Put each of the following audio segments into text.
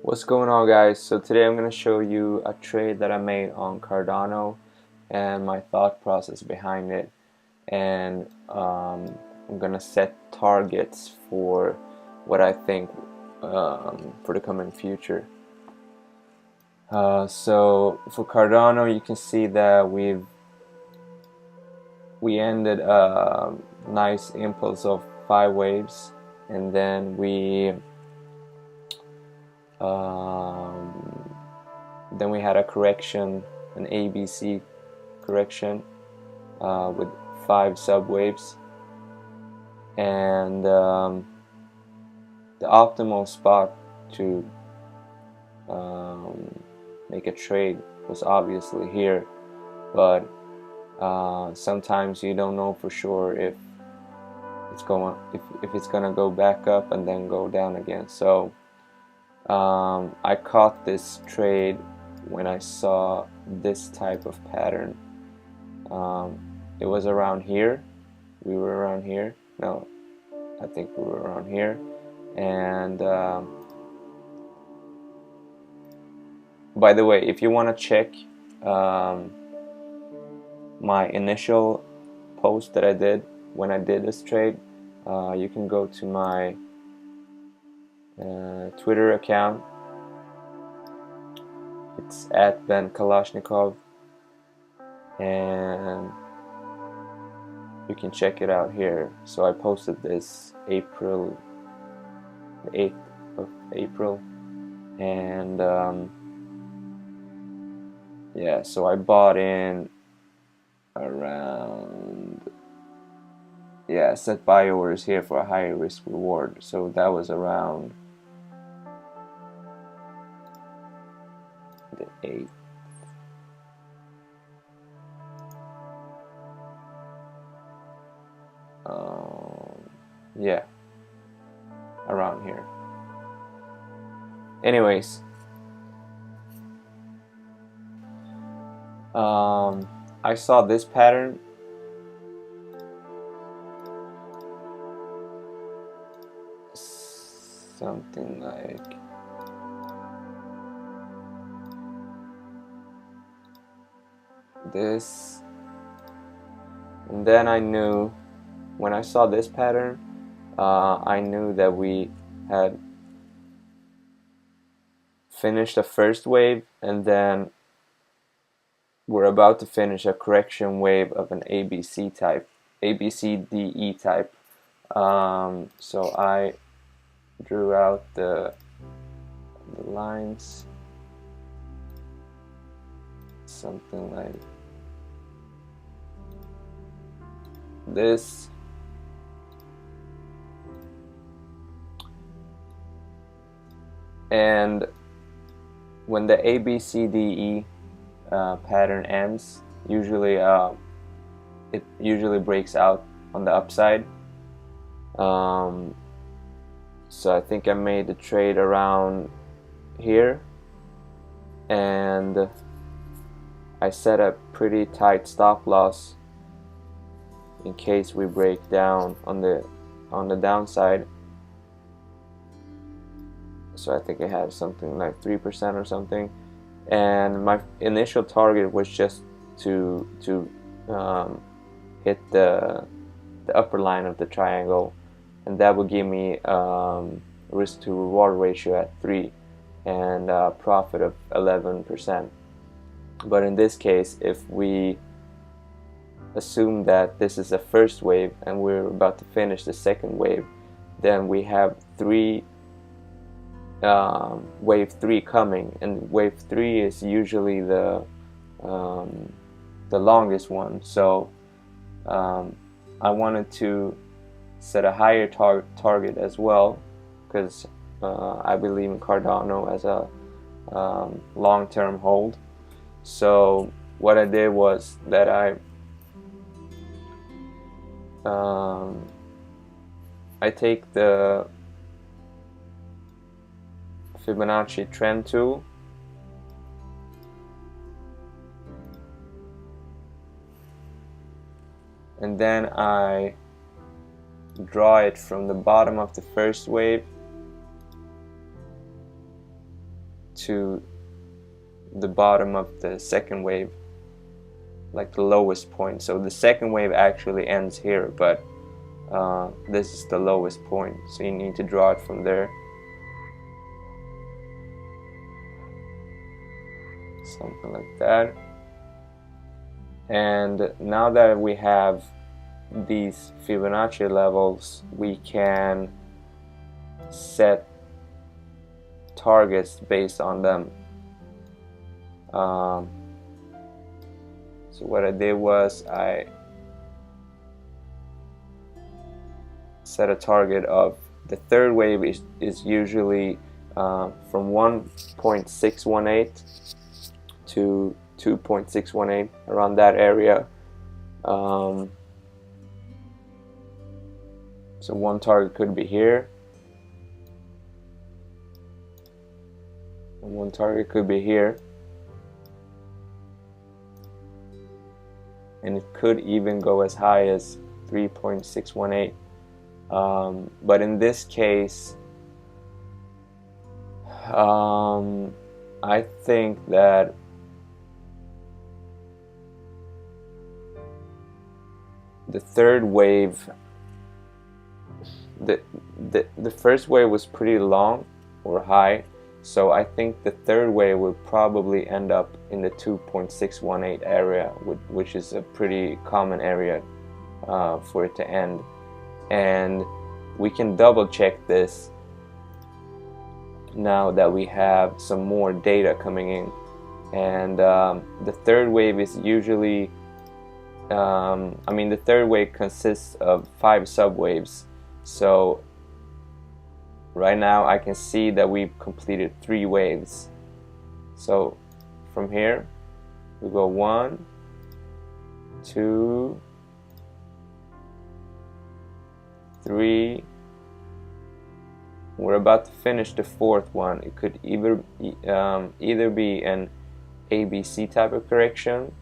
What's going on, guys? So today I'm going to show you a trade that I made on Cardano and my thought process behind it, and I'm going to set targets for what I think for the coming future. So for Cardano, you can see that we ended a nice impulse of 5 waves, and then we had a correction, an ABC correction with 5 subwaves, and the optimal spot to make a trade was obviously here, but sometimes you don't know for sure if it's gonna go back up and then go down again. So I caught this trade when I saw this type of pattern. It was around here. We were around here. No, I think we were around here. And by the way, if you want to check my initial post that I did when I did this trade, you can go to my Twitter account. It's at Ben Kalashnikov, and you can check it out here. So I posted this the 8th of April, and yeah, so I bought in around, yeah, set buy orders here for a higher risk reward. So that was around the 8th. Yeah, around here. Anyways, I saw this pattern. Something like this, and then I knew, when I saw this pattern, I knew that we had finished the first wave, and then we're about to finish a correction wave of an ABC type, ABCDE type. So I drew out the lines, something like this. And when the ABCDE pattern ends, usually it usually breaks out on the upside. So I think I made the trade around here, and I set a pretty tight stop loss in case we break down on the downside. So I think I had something like 3% or something, and my initial target was just to hit the upper line of the triangle, and that would give me risk to reward ratio at 3 and profit of 11%. But in this case, if we assume that this is the first wave and we're about to finish the second wave, then we have wave 3 coming, and wave 3 is usually the longest one. So I wanted to set a higher target as well, because I believe in Cardano as a long-term hold. So what I did was that I take the Fibonacci trend tool, and then I draw it from the bottom of the first wave to the bottom of the second wave, like the lowest point. So the second wave actually ends here, but this is the lowest point, so you need to draw it from there. Something like that. And now that we have these Fibonacci levels, we can set targets based on them. So what I did was I set a target of the third wave is usually from 1.618 to 2.618, around that area. So one target could be here, and one target could be here, and it could even go as high as 3.618. But in this case, I think that the third wave, the first wave was pretty long or high, so I think the third wave will probably end up in the 2.618 area, which is a pretty common area for it to end. And we can double check this now that we have some more data coming in. And the third wave is usually the third wave consists of 5 subwaves. So right now I can see that we've completed 3 waves. So from here we go 1, 2, 3. We're about to finish the 4th one. It could either be an ABC type of correction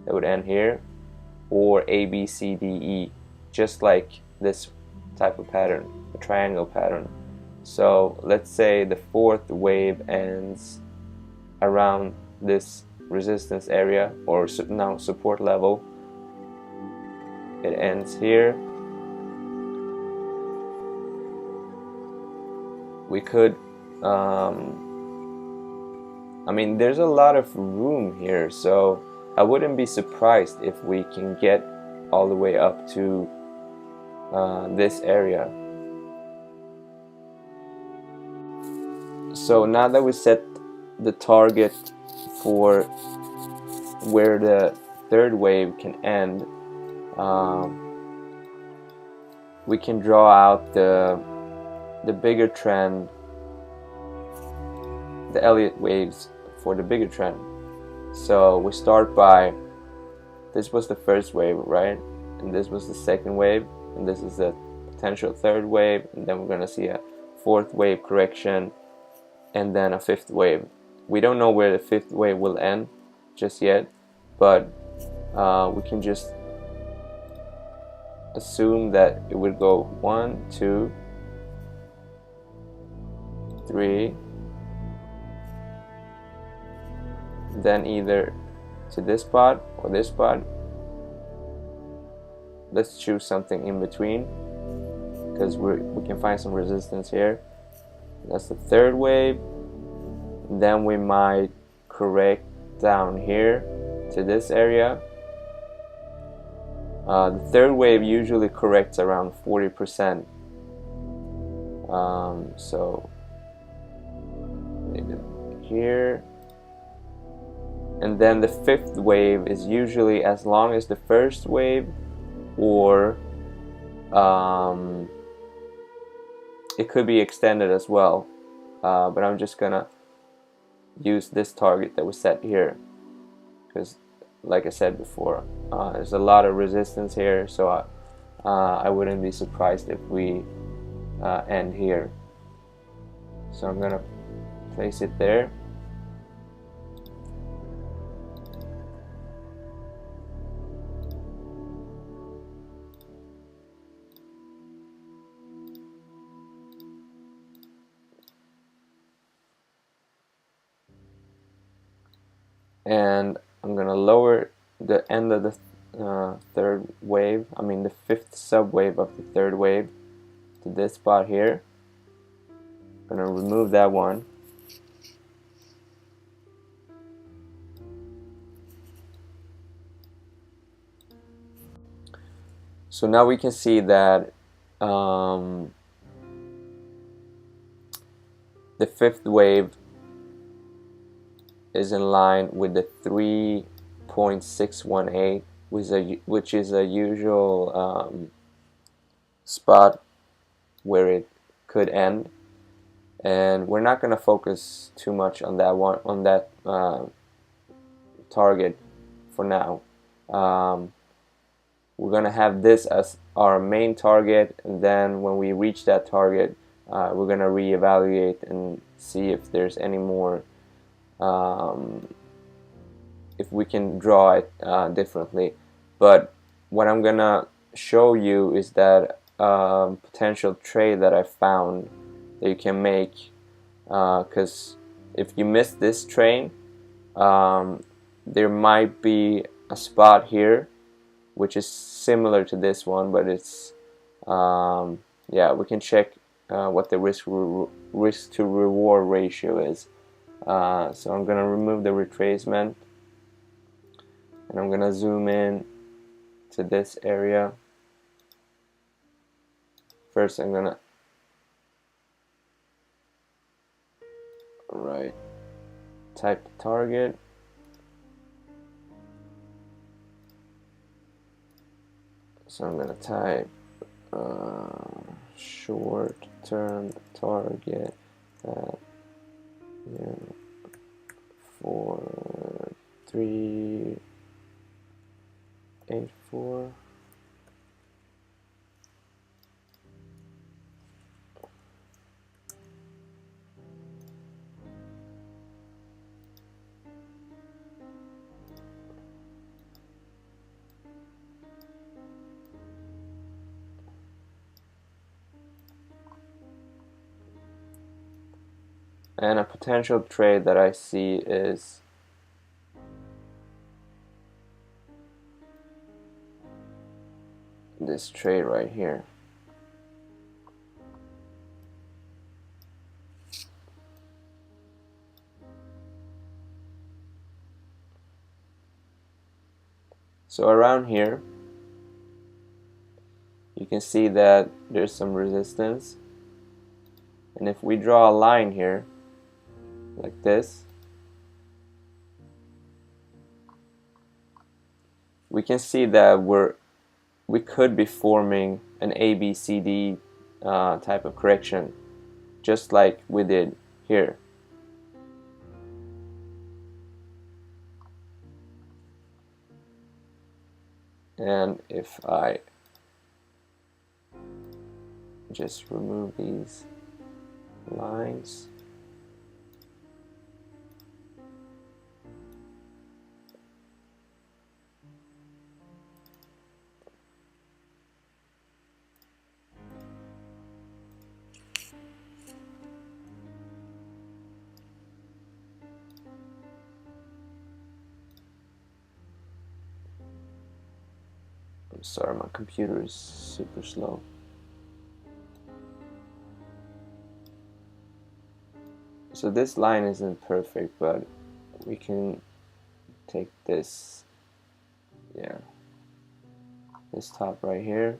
that would end here, or ABCDE, just like this type of pattern, a triangle pattern. So let's say the 4th wave ends around this resistance area, or now support level. It ends here. We could there's a lot of room here, so I wouldn't be surprised if we can get all the way up to this area. So now that we set the target for where the third wave can end, we can draw out the bigger trend, the Elliott waves for the bigger trend. So we start by, this was the first wave, right? And this was the second wave, and this is the potential third wave, and then we're gonna see a 4th wave correction, and then a 5th wave. We don't know where the 5th wave will end just yet, but we can just assume that it would go 1, 2, 3, then either to this spot or this spot. Let's choose something in between, because we can find some resistance here. That's the third wave. Then we might correct down here to this area. The third wave usually corrects around 40%. So maybe here. And then the 5th wave is usually as long as the first wave, or it could be extended as well. But I'm just gonna use this target that we set here, because like I said before, there's a lot of resistance here, so I wouldn't be surprised if we end here. So I'm gonna place it there. and I'm gonna lower the end of the third wave, I mean the fifth subwave of the third wave, to this spot here. I'm gonna remove that one. So now we can see that the fifth wave is in line with the 3.618, which is a usual spot where it could end, and we're not going to focus too much on that one, on that target for now. We're going to have this as our main target, and then when we reach that target, we're going to reevaluate and see if there's any more, if we can draw it differently. But what I'm going to show you is that potential trade that I found that you can make, because if you miss this train, there might be a spot here which is similar to this one, but it's yeah, we can check what the risk to reward ratio is. So I'm gonna remove the retracement, and I'm gonna zoom in to this area. First I'm gonna type the target. So I'm gonna type short-term target at 4384. And a potential trade that I see is this trade right here. So around here, you can see that there's some resistance. And if we draw a line here, like this, we can see that we could be forming an ABCD type of correction, just like we did here. And if I just remove these lines, I'm sorry, my computer is super slow. So this line isn't perfect, but we can take this, yeah, this top right here,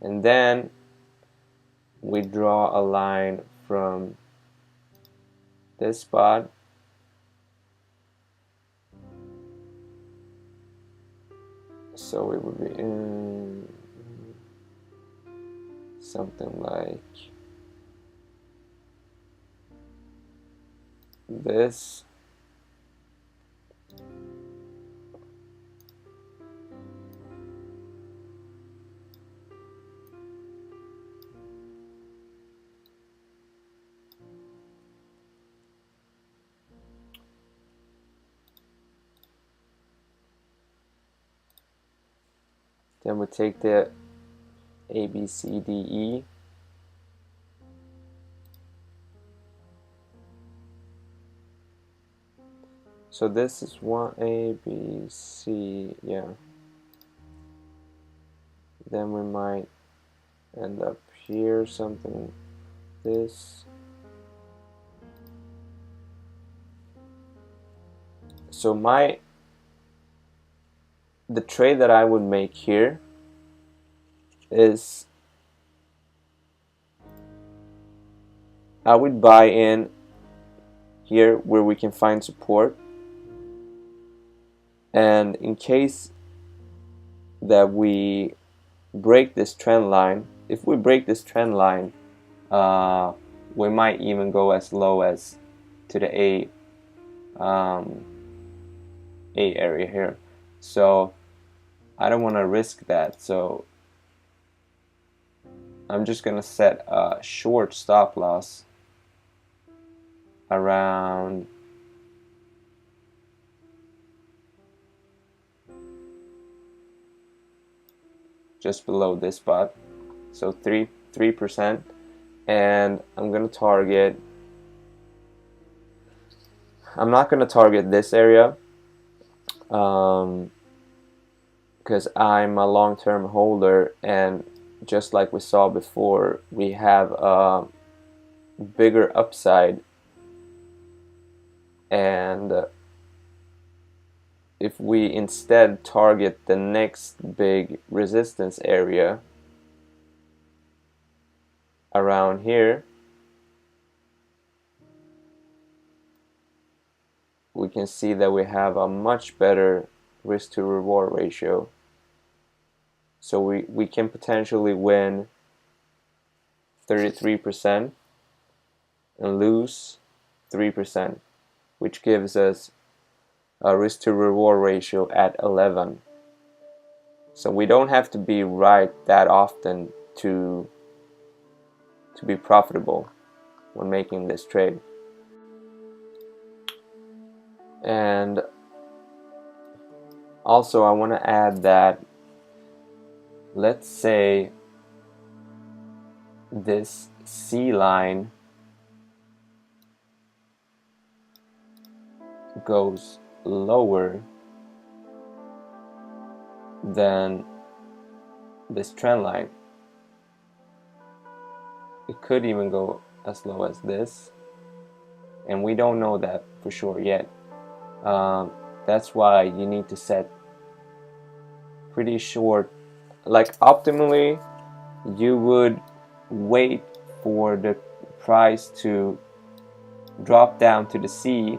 and then we draw a line from this spot so it would be in something like this. Then we take the ABCDE, So this is 1A, B, C, yeah. Then we might end up here, something this. So the trade that I would make here is I would buy in here where we can find support, and in case that we break this trend line, if we break this trend line, we might even go as low as to the A area here. So I don't want to risk that, so I'm just gonna set a short stop loss around just below this spot, so 3%, and I'm not gonna target this area because I'm a long-term holder, and just like we saw before, we have a bigger upside, and if we instead target the next big resistance area around here, we can see that we have a much better risk to reward ratio. So we can potentially win 33% and lose 3%, which gives us a risk to reward ratio at 11. So we don't have to be right that often to be profitable when making this trade. And also I want to add that, let's say this C line goes lower than this trend line. It could even go as low as this, and we don't know that for sure yet. That's why you need to set pretty short, like optimally you would wait for the price to drop down to the C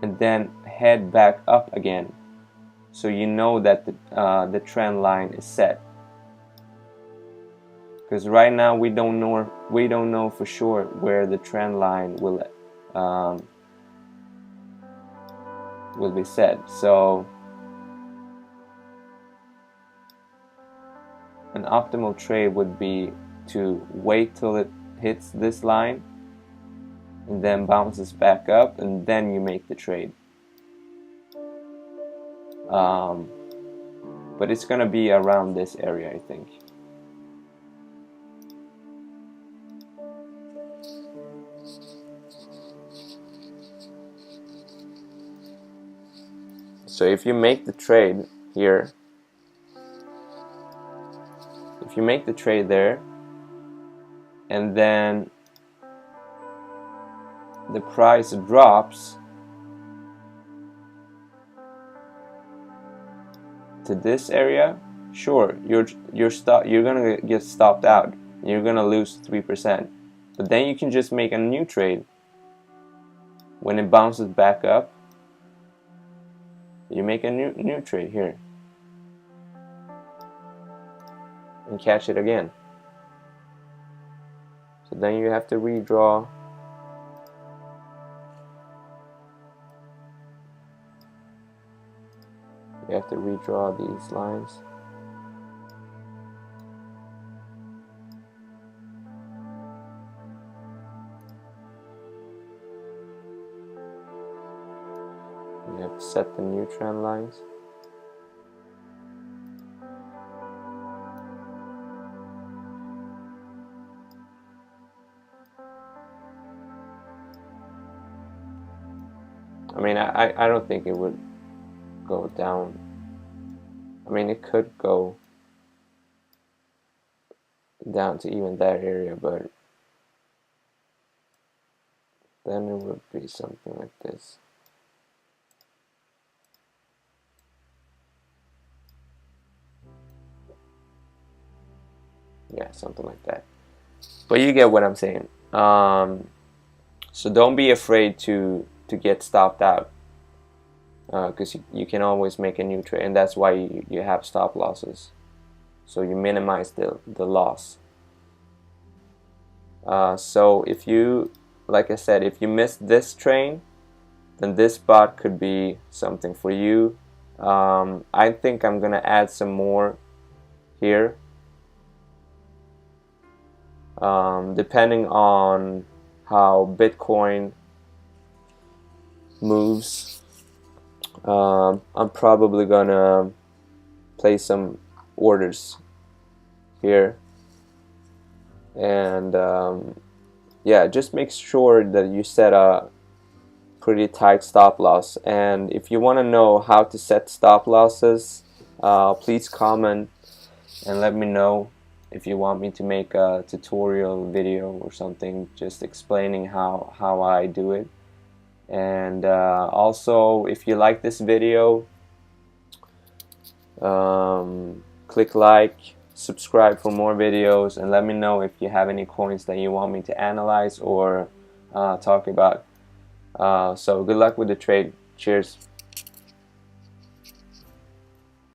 and then head back up again, so you know that the trend line is set. Because right now we don't know for sure where the trend line will be set. So an optimal trade would be to wait till it hits this line and then bounces back up, and then you make the trade. But it's gonna be around this area, I think. So if you make the trade here, if you make the trade there, and then the price drops to this area, sure, you're gonna get stopped out. You're gonna lose 3%, but then you can just make a new trade. When it bounces back up, you make a new trade here and catch it again. So then you have to redraw. You have to redraw these lines. You have to set the new trend lines. I mean, I don't think it would go down. I mean, it could go down to even that area, but then it would be something like this. Yeah, something like that. But you get what I'm saying. So don't be afraid to get stopped out, because you can always make a new trade, and that's why you have stop losses. So you minimize the loss. So if you, like I said, if you miss this train, then this spot could be something for you. I think I'm gonna add some more here, depending on how Bitcoin moves. I'm probably gonna place some orders here, and yeah, just make sure that you set a pretty tight stop loss. And if you want to know how to set stop losses, please comment and let me know if you want me to make a tutorial video or something just explaining how I do it. And also, if you like this video, click like, subscribe for more videos, and let me know if you have any coins that you want me to analyze or talk about. So good luck with the trade. Cheers.